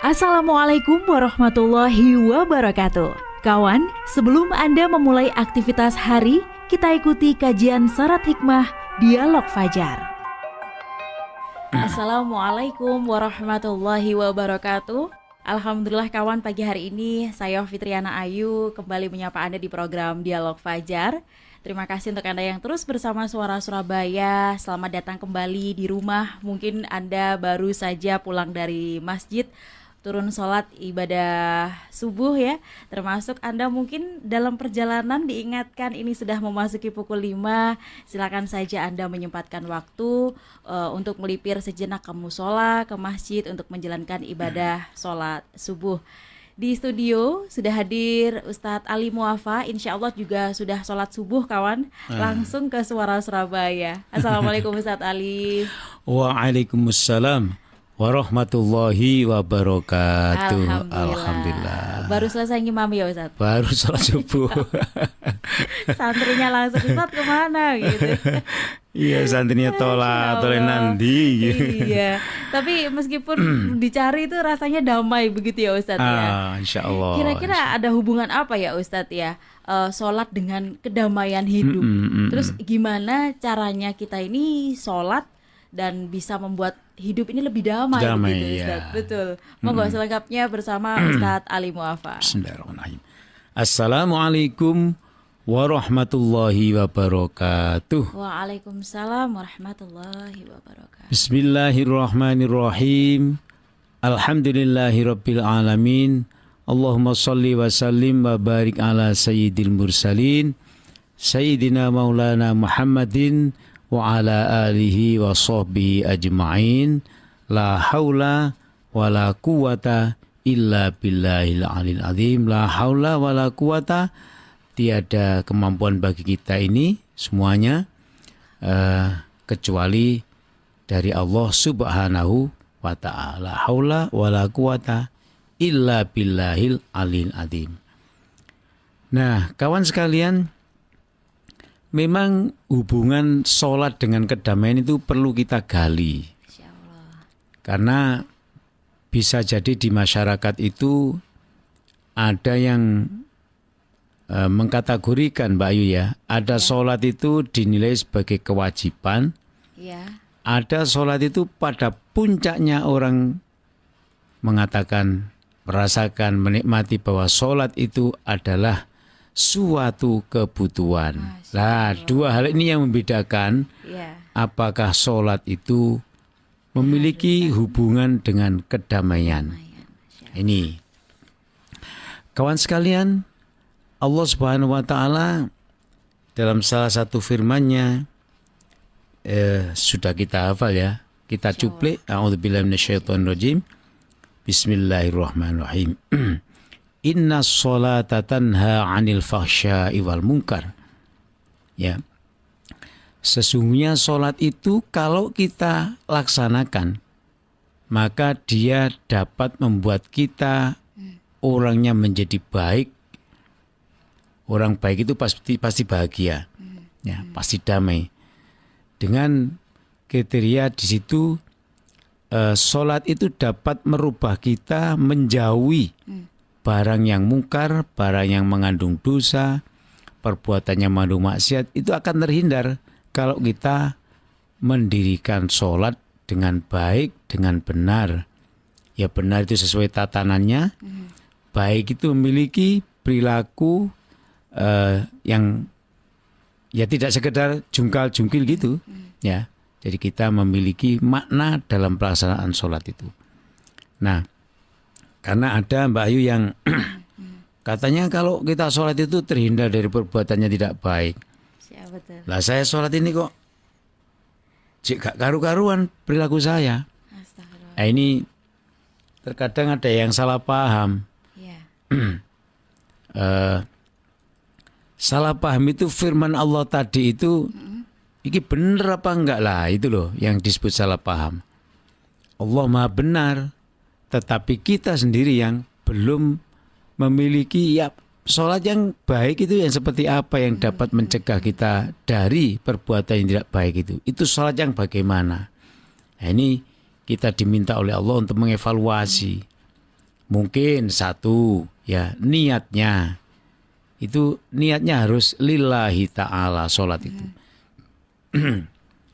Assalamualaikum warahmatullahi wabarakatuh. Kawan, sebelum Anda memulai aktivitas hari, kita ikuti kajian syarat hikmah Dialog Fajar. Assalamualaikum warahmatullahi wabarakatuh. Alhamdulillah kawan, pagi hari ini saya Fitriana Ayu kembali menyapa Anda di program Dialog Fajar. Terima kasih untuk Anda yang terus bersama Suara Surabaya. Selamat datang kembali di rumah. Mungkin Anda baru saja pulang dari masjid, turun sholat ibadah subuh ya. Termasuk Anda mungkin dalam perjalanan diingatkan ini sudah memasuki pukul 5. Silakan saja Anda menyempatkan waktu untuk melipir sejenak ke musola, ke masjid untuk menjalankan ibadah sholat subuh. Di studio sudah hadir Ustadz Ali Muafa, insya Allah juga sudah sholat subuh kawan. Langsung ke Suara Surabaya. Assalamualaikum Ustadz Ali. Waalaikumsalam warahmatullahi wabarakatuh. Alhamdulillah. Baru selesai ngimam ya Ustadz? Baru sholat subuh. Santrinya langsung, Ustadz kemana gitu. Iya, santrinya tolak nanti gitu. Iya, tapi meskipun dicari itu rasanya damai begitu ya Ustadz ya. Insya Allah. Kira-kira ada hubungan apa ya Ustadz ya, sholat dengan kedamaian hidup. Terus gimana caranya kita ini sholat dan bisa membuat hidup ini lebih damai begitu Ustadz. Ya. Betul. Monggo selengkapnya bersama Ustadz Ali Muafa. Bismillahirrahmanirrahim. Assalamualaikum warahmatullahi wabarakatuh. Waalaikumsalam warahmatullahi wabarakatuh. Bismillahirrahmanirrahim. Alhamdulillahirabbil alamin. Allahumma shalli wa sallim wa barik ala sayyidil mursalin sayyidina maulana Muhammadin wa ala alihi wa sahbihi ajma'in. La haula wa la quwata illa billahil alil azim. La haula wa la quwata, tiada kemampuan bagi kita ini semuanya kecuali dari Allah Subhanahu wa ta'ala. Haula wala quwata illa billahil alil azim. Nah, kawan sekalian, memang hubungan sholat dengan kedamaian itu perlu kita gali. Karena bisa jadi di masyarakat itu ada yang mengkategorikan Mbak Ayu ya, ada sholat itu dinilai sebagai kewajiban, ada sholat itu pada puncaknya orang mengatakan, merasakan, menikmati bahwa sholat itu adalah suatu kebutuhan. Nah, dua hal ini yang membedakan apakah sholat itu memiliki hubungan dengan kedamaian. Ini kawan sekalian, Allah Subhanahu wa ta'ala dalam salah satu firman-Nya sudah kita hafal ya. Kita cuplik. A'udzubillahi minasyaitonirrajim. Bismillahirrahmanirrahim. Inna sholata tanha 'anil fahsya'i wal munkar. Ya. Sesungguhnya sholat itu kalau kita laksanakan, maka dia dapat membuat kita orangnya menjadi baik. Orang baik itu pasti bahagia, ya, pasti damai. Dengan kriteria di situ, sholat itu dapat merubah kita menjauhi barang yang mungkar, barang yang mengandung dosa, perbuatan yang mengandung maksiat, itu akan terhindar kalau kita mendirikan sholat dengan baik, dengan benar. Ya, benar itu sesuai tatanannya. Baik itu memiliki perilaku yang ya tidak sekedar jungkal-jungkil gitu, ya. Jadi kita memiliki makna dalam pelaksanaan sholat itu. Nah, karena ada Mbak Ayu yang katanya kalau kita sholat itu terhindar dari perbuatannya tidak baik. Lah saya sholat ini kok gak karu-karuan perilaku saya. Nah, ini terkadang ada yang salah paham. Salah paham itu firman Allah tadi itu, ini benar apa enggak lah, itu loh yang disebut salah paham. Allah Maha benar, tetapi kita sendiri yang belum memiliki ya sholat yang baik itu yang seperti apa yang dapat mencegah kita dari perbuatan yang tidak baik itu. Itu sholat yang bagaimana? Nah, ini kita diminta oleh Allah untuk mengevaluasi. Mungkin satu ya niatnya harus lillahi ta'ala sholat itu.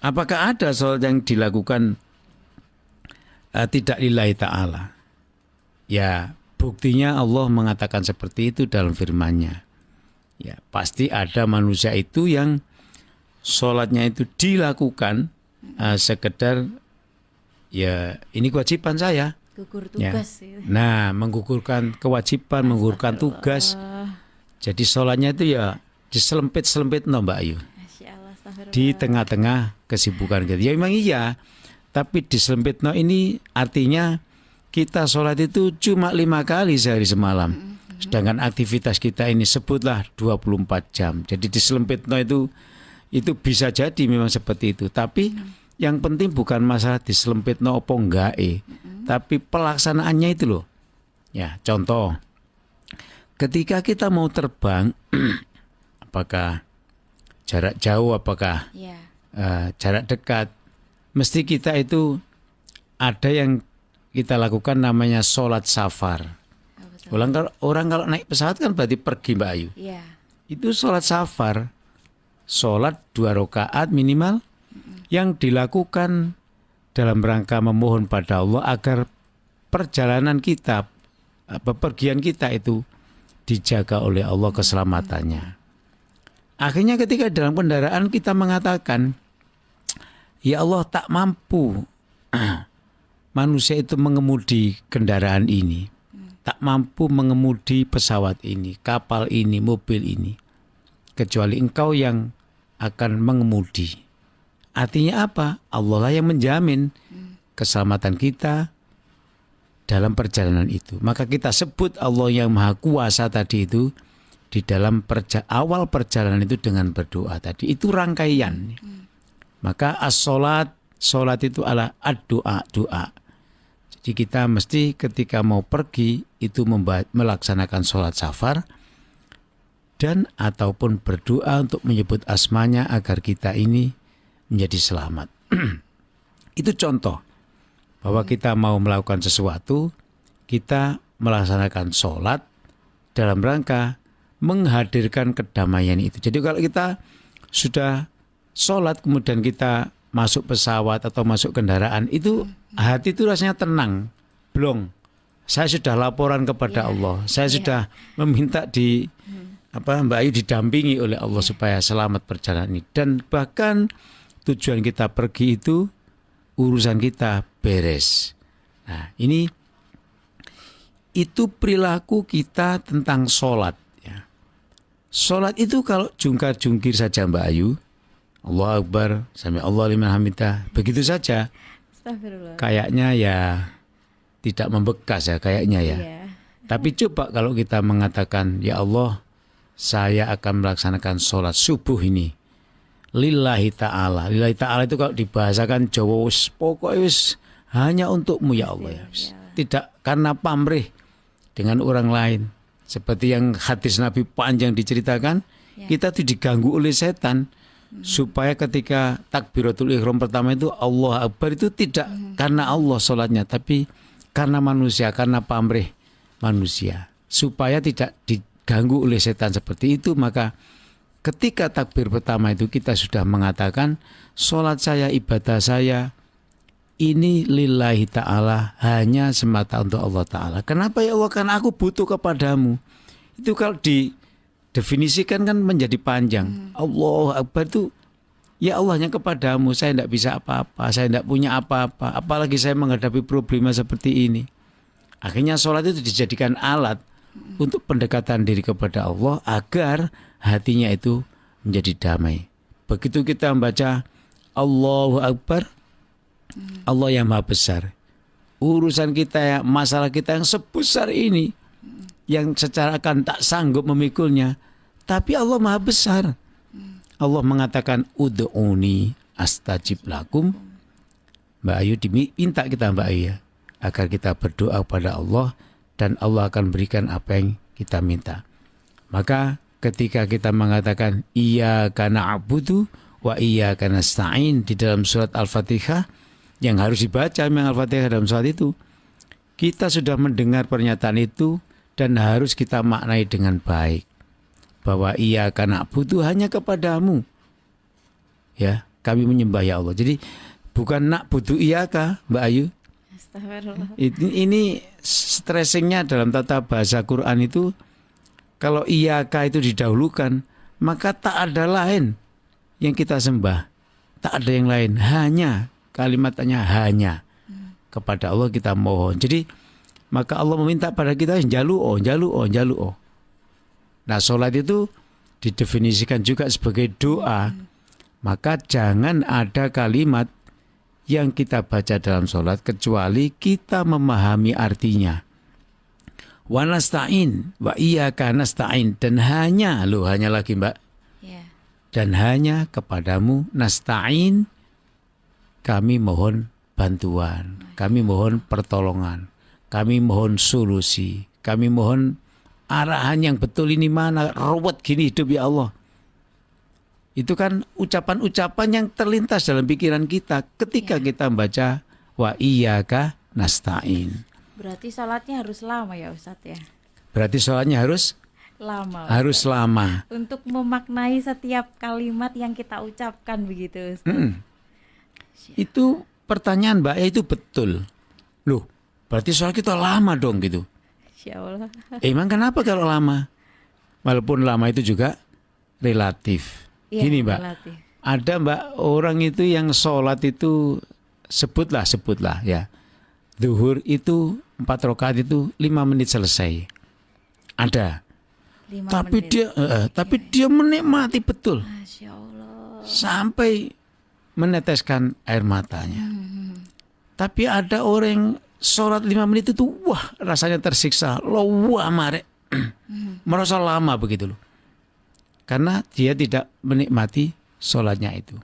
Apakah ada sholat yang dilakukan tidak lillahi ta'ala? Ya buktinya Allah mengatakan seperti itu dalam firman-Nya. Ya pasti ada manusia itu yang sholatnya itu dilakukan sekedar ya ini kewajiban saya. Gugur Ya. tugas. Gitu. Nah menggugurkan kewajiban, menggugurkan tugas. Jadi sholatnya itu ya diselempit-selempit no Mbak Ayu. Masya Allah, astagfirullah. Di tengah-tengah kesibukan gitu. Ya memang iya. Tapi diselempit no ini artinya kita sholat itu cuma 5 kali sehari semalam. Sedangkan aktivitas kita ini sebutlah 24 jam. Jadi diselempit no itu bisa jadi memang seperti itu. Tapi yang penting bukan masalah diselempit no opo enggak tapi pelaksanaannya itu loh. Ya contoh. Ketika kita mau terbang, apakah jarak jauh, apakah jarak dekat, mesti kita itu ada yang kita lakukan namanya sholat safar. Orang kalau naik pesawat kan berarti pergi Mbak Ayu. Iya. Itu sholat safar, sholat 2 rakaat minimal yang dilakukan dalam rangka memohon pada Allah agar perjalanan kita, bepergian kita itu dijaga oleh Allah keselamatannya. Akhirnya ketika dalam kendaraan kita mengatakan, ya Allah tak mampu manusia itu mengemudi kendaraan ini, tak mampu mengemudi pesawat ini, kapal ini, mobil ini, kecuali Engkau yang akan mengemudi. Artinya apa? Allah lah yang menjamin keselamatan kita dalam perjalanan itu. Maka kita sebut Allah yang Maha Kuasa tadi itu di dalam awal perjalanan itu dengan berdoa tadi. Itu rangkaian. Maka as-sholat, sholat itu adalah ad-doa, doa. Jadi kita mesti ketika mau pergi itu melaksanakan sholat safar dan ataupun berdoa untuk menyebut asmanya agar kita ini menjadi selamat. Itu contoh bahwa kita mau melakukan sesuatu, kita melaksanakan sholat dalam rangka menghadirkan kedamaian itu. Jadi kalau kita sudah sholat kemudian kita masuk pesawat atau masuk kendaraan, itu hati itu rasanya tenang. Belum, saya sudah laporan kepada Allah, saya sudah meminta Mbak Ayu didampingi oleh Allah supaya selamat perjalanan ini. Dan bahkan tujuan kita pergi itu urusan kita beres. Nah, itu perilaku kita tentang sholat. Ya. Sholat itu kalau jungkar-jungkir saja Mbak Ayu, Allahu Akbar, sami Allah liman hamidah, begitu saja. Kayaknya ya tidak membekas ya kayaknya ya. Tapi coba kalau kita mengatakan, ya Allah, saya akan melaksanakan sholat subuh ini lillahi ta'ala. Lillahi ta'ala itu kalau dibahasakan Jawa pokoknya hanya untukmu ya Allah. Ya. Tidak karena pamrih dengan orang lain. Seperti yang hadis Nabi panjang diceritakan, kita tuh diganggu oleh setan. Supaya ketika takbiratul ihram pertama itu Allah Akbar itu tidak karena Allah sholatnya, tapi karena manusia, karena pamrih manusia. Supaya tidak diganggu oleh setan seperti itu, maka ketika takbir pertama itu kita sudah mengatakan sholat saya, ibadah saya ini lillahi ta'ala, hanya semata untuk Allah ta'ala. Kenapa ya Allah? Karena aku butuh kepadamu. Itu kalau didefinisikan kan menjadi panjang. Allah Akbar itu ya Allahnya kepadamu, saya tidak bisa apa-apa, saya tidak punya apa-apa, apalagi saya menghadapi problema seperti ini. Akhirnya sholat itu dijadikan alat untuk pendekatan diri kepada Allah agar hatinya itu menjadi damai. Begitu kita membaca Allahu Akbar, Allah yang Maha Besar. Urusan kita ya, masalah kita yang sebesar ini, yang secara akan tak sanggup memikulnya, tapi Allah Maha Besar. Allah mengatakan ud'uni astajib lakum. Mbak Ayu diminta kita Mbak Ayu ya, agar kita berdoa pada Allah dan Allah akan berikan apa yang kita minta. Maka ketika kita mengatakan iyyaka na'budu wa iyyaka nasta'in di dalam surat Al-Fatihah, yang harus dibaca memang Al-Fatihah dalam surat itu, kita sudah mendengar pernyataan itu dan harus kita maknai dengan baik. Bahwa iyyaka na'budu hanya kepadamu. Ya, kami menyembah ya Allah. Jadi bukan na'budu iyyaka, Mbak Ayu. Astagfirullah. Ini stressingnya dalam tata bahasa Quran itu, kalau iyyaka itu didahulukan, maka tak ada lain yang kita sembah. Tak ada yang lain, hanya kalimatnya hanya. Kepada Allah kita mohon. Jadi maka Allah meminta pada kita jalu'o. Nah, sholat itu didefinisikan juga sebagai doa. Maka jangan ada kalimat yang kita baca dalam sholat kecuali kita memahami artinya. Wa nasta'in, wa iyyaka nasta'in, dan hanya lagi Mbak. Ya. Dan hanya kepadamu nasta'in kami mohon bantuan, kami mohon pertolongan, kami mohon solusi, kami mohon arahan yang betul. Ini mana ruwet gini hidup ya Allah. Itu kan ucapan-ucapan yang terlintas dalam pikiran kita ketika kita membaca wa iyyaka nasta'in. Berarti sholatnya harus lama ya Ustadz ya? Berarti sholatnya harus Lama. harus lama. Untuk memaknai setiap kalimat yang kita ucapkan begitu Ustadz. Itu pertanyaan Mbak, itu betul. Loh, berarti sholat kita lama dong gitu. Insya Allah. Emang kenapa kalau lama? Walaupun lama itu juga relatif. Iya, Gini Mbak, relatif. ada Mbak orang itu yang sholat itu sebutlah ya. Zuhur itu 4 rakaat itu 5 menit selesai. Ada. 5 Tapi menit. dia menikmati betul Masya Allah. sampai meneteskan air matanya. Tapi ada orang yang sholat 5 menit itu wah rasanya tersiksa, wah marek, merasa lama begitu loh. Karena dia tidak menikmati sholatnya itu.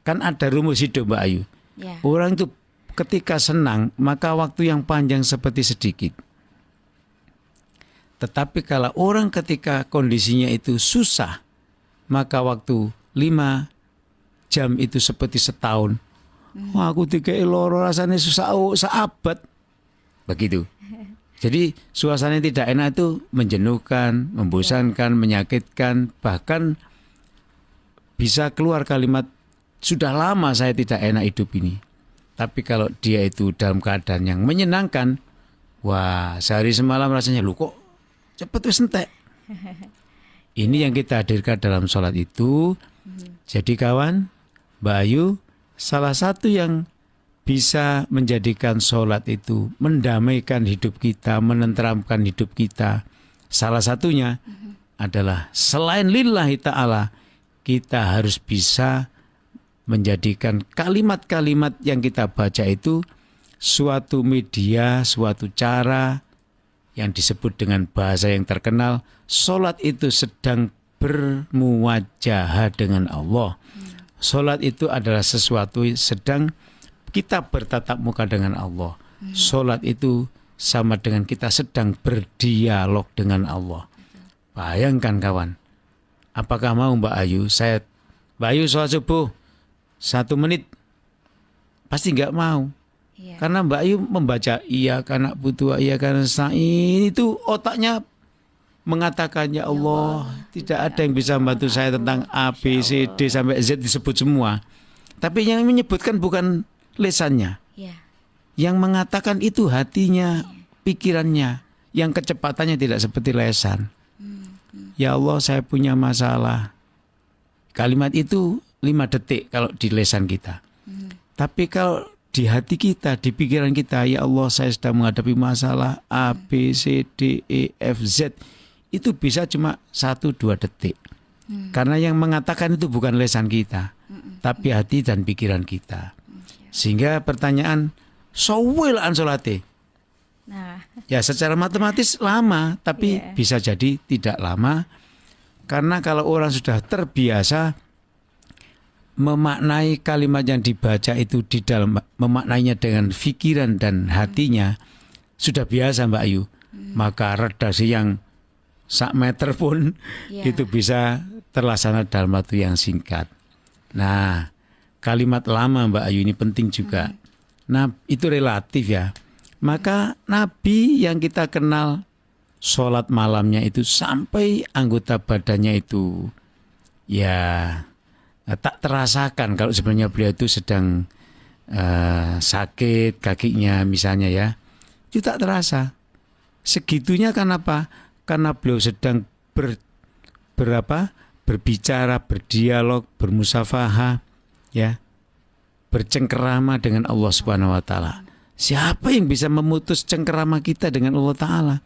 Kan ada rumus hidup Mbak Ayu. Ya. Orang itu ketika senang maka waktu yang panjang seperti sedikit. Tetapi kalau orang ketika kondisinya itu susah, maka waktu 5 jam itu seperti setahun. Wah, aku dikei loro rasanya susah seabad. Begitu. Jadi suasana yang tidak enak itu menjenuhkan, membosankan, menyakitkan, bahkan bisa keluar kalimat sudah lama saya tidak enak hidup ini. Tapi kalau dia itu dalam keadaan yang menyenangkan, wah sehari semalam rasanya lu kok cepet wis entek. Ini yang kita hadirkan dalam sholat itu. Jadi kawan, Mbak Ayu, salah satu yang bisa menjadikan sholat itu mendamaikan hidup kita, menenteramkan hidup kita, salah satunya adalah selain lillahi ta'ala, kita harus bisa menjadikan kalimat-kalimat yang kita baca itu suatu media, suatu cara yang disebut dengan bahasa yang terkenal, sholat itu sedang bermuwajahah dengan Allah. Sholat itu adalah sesuatu sedang kita bertatap muka dengan Allah. Sholat itu sama dengan kita sedang berdialog dengan Allah. Bayangkan kawan, apakah mau Mbak Ayu, Mbak Ayu sholat subuh 1 menit, pasti nggak mau. Iya. Karena Mbak Ayu membaca iyyaka na'budu wa iyyaka nasta'in itu otaknya mengatakan ya Allah, tidak ada yang bisa membantu saya tentang A, B, C, D sampai Z disebut semua. Tapi yang menyebutkan bukan lisannya. Ya. Yang mengatakan itu hatinya, pikirannya, yang kecepatannya tidak seperti lesan. Ya Allah, saya punya masalah. Kalimat itu 5 detik kalau di lesan kita. Tapi kalau di hati kita, di pikiran kita, ya Allah saya sedang menghadapi masalah A, B, C, D, E, F, Z. Itu bisa cuma 1-2 detik. Karena yang mengatakan itu bukan lesan kita, tapi hati dan pikiran kita. Sehingga pertanyaan, sowil an solate. Nah, Ya secara matematis lama, tapi bisa jadi tidak lama. Karena kalau orang sudah terbiasa memaknai kalimat yang dibaca itu di dalam, memaknainya dengan pikiran dan hatinya, sudah biasa Mbak Ayu. Maka redaksi yang 1 meter pun itu bisa terlaksana dalam waktu yang singkat. Nah, kalimat lama Mbak Ayu ini penting juga. Nah, itu relatif ya. Maka Nabi yang kita kenal sholat malamnya itu sampai anggota badannya itu ya tak terasakan kalau sebenarnya beliau itu sedang sakit kakinya misalnya ya. Itu tak terasa. Segitunya kenapa? Karena beliau sedang berbicara, berdialog, bermusafahah, ya, bercengkerama dengan Allah Subhanahu Wa Taala. Siapa yang bisa memutus cengkerama kita dengan Allah Taala?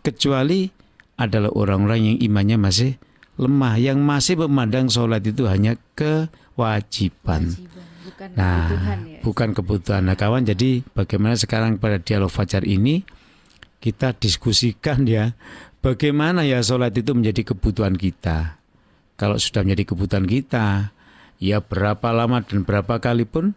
Kecuali adalah orang-orang yang imannya masih lemah, yang masih memandang sholat itu hanya kewajiban. Bukan Nah, kebutuhan ya. bukan kebutuhan. Nah, kawan, jadi bagaimana sekarang pada dialog fajar ini kita diskusikan ya, bagaimana ya sholat itu menjadi kebutuhan kita. Kalau sudah menjadi kebutuhan kita, ya berapa lama dan berapa kali pun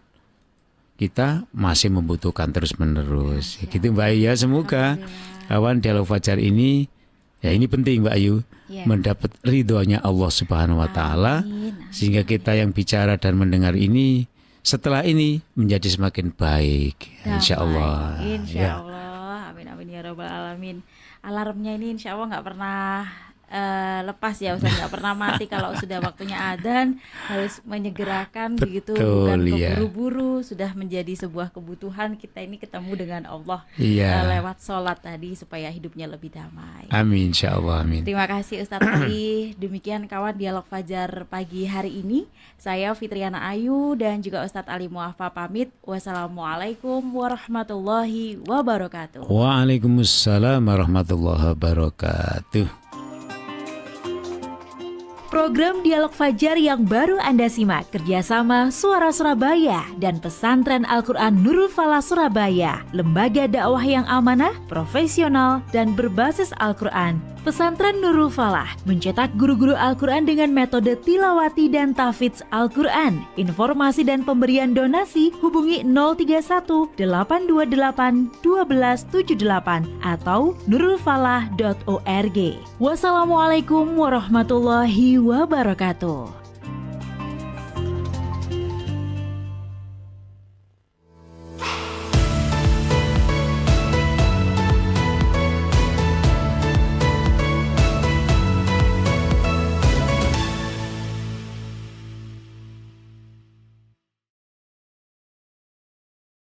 kita masih membutuhkan terus-menerus. Gitu Mbak Ayu ya, semoga kawan dialog fajar ini, ya ini penting Mbak Ayu, mendapat ridhonya Allah Subhanahu Wa Taala, sehingga kita yang bicara dan mendengar ini setelah ini menjadi semakin baik, insya Allah. Insya Allah. Amin amin ya robbal alamin. Alarmnya ini insya Allah nggak pernah lepas ya Ustaz, nggak pernah mati. Kalau sudah waktunya adzan harus menyegerakan. Betul, begitu, bukan ya. keburu-buru. Sudah menjadi sebuah kebutuhan kita ini ketemu dengan Allah lewat sholat tadi supaya hidupnya lebih damai. Amin, insya Allah, amin. Terima kasih Ustadz Ali. Demikian kawan dialog fajar pagi hari ini. Saya Fitriana Ayu dan juga Ustadz Ali Muafa pamit. Wassalamualaikum warahmatullahi wabarakatuh. Waalaikumsalam warahmatullahi wabarakatuh. Program Dialog Fajar yang baru Anda simak kerjasama Suara Surabaya dan Pesantren Al-Quran Nurul Falah Surabaya, lembaga dakwah yang amanah, profesional, dan berbasis Al-Quran. Pesantren Nurul Falah mencetak guru-guru Al-Quran dengan metode tilawati dan tahfidz Al-Quran. Informasi dan pemberian donasi hubungi 031 828 1278 atau nurulfalah.org. Wassalamualaikum warahmatullahi wabarakatuh.